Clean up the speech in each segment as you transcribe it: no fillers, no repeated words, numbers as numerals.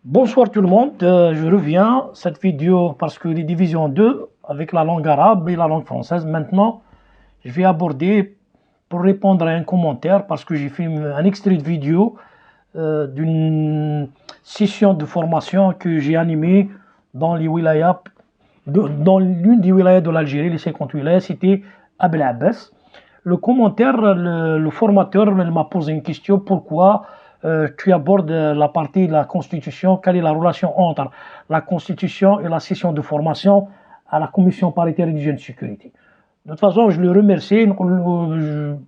Bonsoir tout le monde, je reviens cette vidéo parce que les divisions en deux avec la langue arabe et la langue française. Maintenant, je vais aborder pour répondre à un commentaire parce que j'ai fait un extrait de vidéo d'une session de formation que j'ai animée dans les wilayas, dans l'une des wilayas de l'Algérie, les 50 wilayas, c'était Abel Abbas. Le commentaire, le formateur m'a posé une question, pourquoi tu abordes la partie de la Constitution, quelle est la relation entre la Constitution et la session de formation à la Commission paritaire d'hygiène et sécurité. De toute façon, je le remercie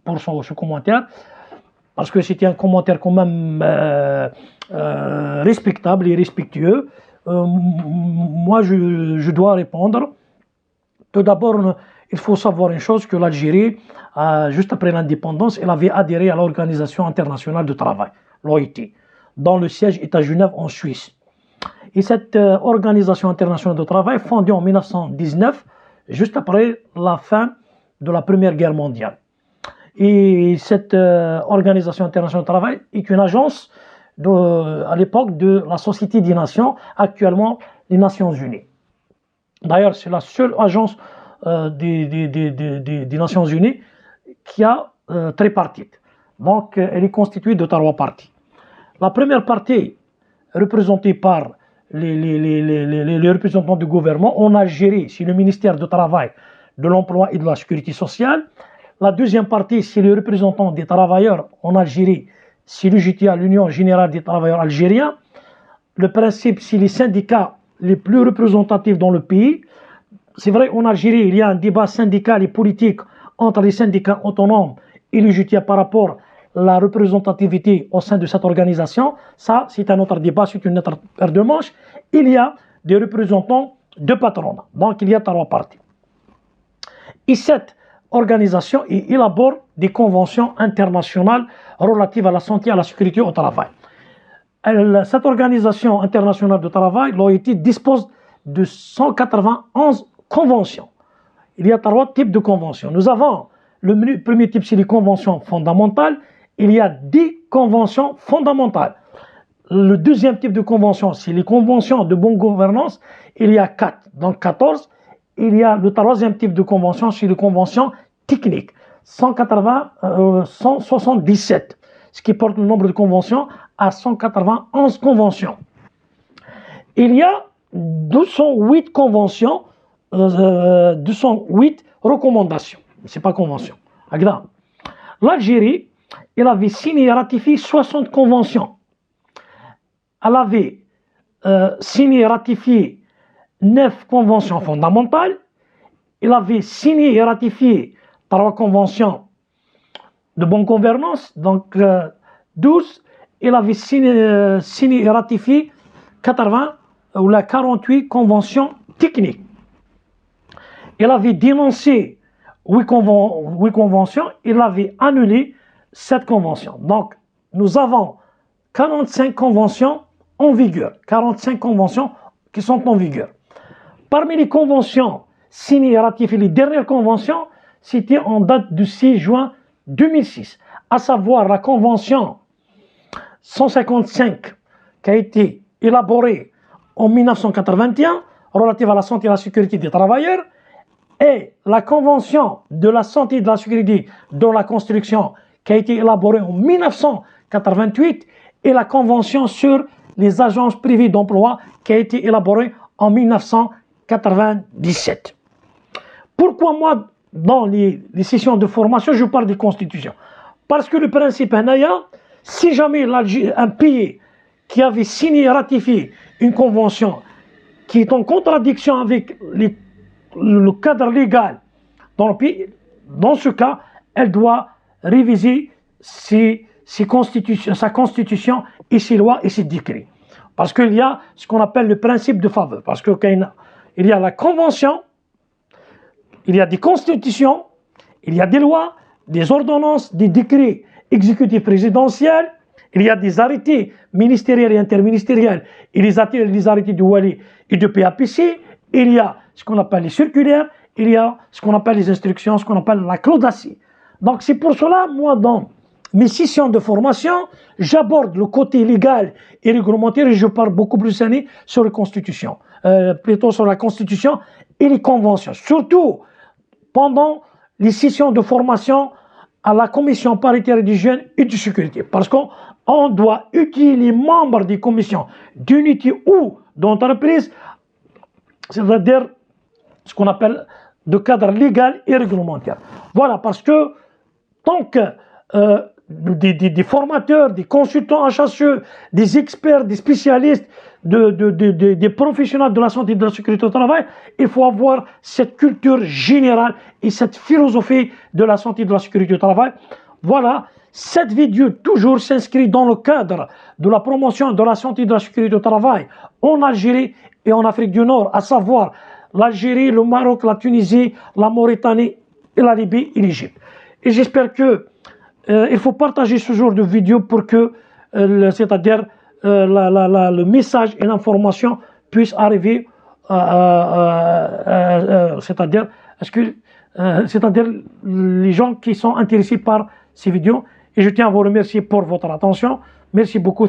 pour ce commentaire, parce que c'était un commentaire quand même respectable et respectueux. Moi, je dois répondre. Tout d'abord, il faut savoir une chose, que l'Algérie, juste après l'indépendance, elle avait adhéré à l'Organisation internationale du travail, l'OIT, dont le siège est à Genève en Suisse. Et cette Organisation internationale du travail, fondée en 1919, juste après la fin de la Première Guerre mondiale. Et cette Organisation internationale du travail est une agence à l'époque de la Société des Nations, actuellement les Nations Unies. D'ailleurs, c'est la seule agence des Nations Unies qui a tripartite. Donc, elle est constituée de 3 parties. La première partie, représentée par les représentants du gouvernement, on a géré, c'est le ministère du Travail, de l'Emploi et de la Sécurité sociale. La deuxième partie, c'est les représentants des travailleurs en Algérie, c'est l'UGTA, l'Union Générale des Travailleurs Algériens. Le principe, c'est les syndicats les plus représentatifs dans le pays. C'est vrai, en Algérie, il y a un débat syndical et politique entre les syndicats autonomes et l'UGTA par rapport à la représentativité au sein de cette organisation. Ça, c'est un autre débat, c'est une autre paire de manches. Il y a des représentants de patronat. Donc, il y a 3 parties. Et cette organisation élabore des conventions internationales relatives à la santé et à la sécurité au travail. Cette organisation internationale du travail, l'OIT, dispose de 191 conventions. Il y a 3 types de conventions. Nous avons le premier type, c'est les conventions fondamentales. Il y a 10 conventions fondamentales. Le deuxième type de convention, c'est les conventions de bonne gouvernance. Il y a 4, donc 14. Il y a le troisième type de convention, c'est les conventions techniques, 177, ce qui porte le nombre de conventions à 191 conventions. Il y a 208 conventions, 208 recommandations. Ce n'est pas convention. L'Algérie, elle avait signé et ratifié 60 conventions. Elle avait signé et ratifié 9 conventions fondamentales. Elle avait signé et ratifié 3 conventions de bonne gouvernance, donc 12. Elle avait signé et ratifié 48 conventions techniques. Elle avait dénoncé 8 conventions, elle avait annulé 7 conventions. Donc, nous avons 45 conventions en vigueur, 45 conventions qui sont en vigueur. Parmi les conventions signées et ratifiées, les dernières conventions, c'était en date du 6 juin 2006, à savoir la convention 155 qui a été élaborée en 1981 relative à la santé et à la sécurité des travailleurs, et la convention de la santé et de la sécurité dans la construction qui a été élaborée en 1988, et la convention sur les agences privées d'emploi qui a été élaborée en 1997. Pourquoi moi, dans les sessions de formation, je parle de constitution? Parce que le principe si jamais un pays qui avait signé et ratifié une convention qui est en contradiction avec le cadre légal dans le pays, dans ce cas, elle doit réviser sa constitution et ses lois et ses décrets. Parce qu'il y a ce qu'on appelle le principe de faveur. Parce qu'il y a la convention, il y a des constitutions, il y a des lois, des ordonnances, des décrets exécutifs présidentiels, il y a des arrêtés ministériels et interministériels, et les arrêtés du Wali et du PAPC, il y a ce qu'on appelle les circulaires, il y a ce qu'on appelle les instructions, ce qu'on appelle la claudatie. Donc c'est pour cela, moi, dans mes sessions de formation, j'aborde le côté légal et réglementaire et je parle beaucoup plus années sur la Constitution, plutôt sur la Constitution et les conventions, surtout pendant les sessions de formation à la commission paritaire des jeunes et de sécurité, parce qu'on doit utiliser les membres des commissions d'unité ou d'entreprise, c'est-à-dire ce qu'on appelle de cadre légal et réglementaire. Voilà, parce que tant que des formateurs, des consultants HSE, des experts, des spécialistes, des professionnels de la santé et de la sécurité au travail, il faut avoir cette culture générale et cette philosophie de la santé et de la sécurité au travail. Voilà, cette vidéo toujours s'inscrit dans le cadre de la promotion de la santé et de la sécurité au travail en Algérie et en Afrique du Nord, à savoir l'Algérie, le Maroc, la Tunisie, la Mauritanie et la Libye et l'Égypte. Et j'espère que il faut partager ce genre de vidéo pour que, c'est-à-dire le message et l'information puissent arriver, c'est-à-dire les gens qui sont intéressés par ces vidéos. Et je tiens à vous remercier pour votre attention. Merci beaucoup.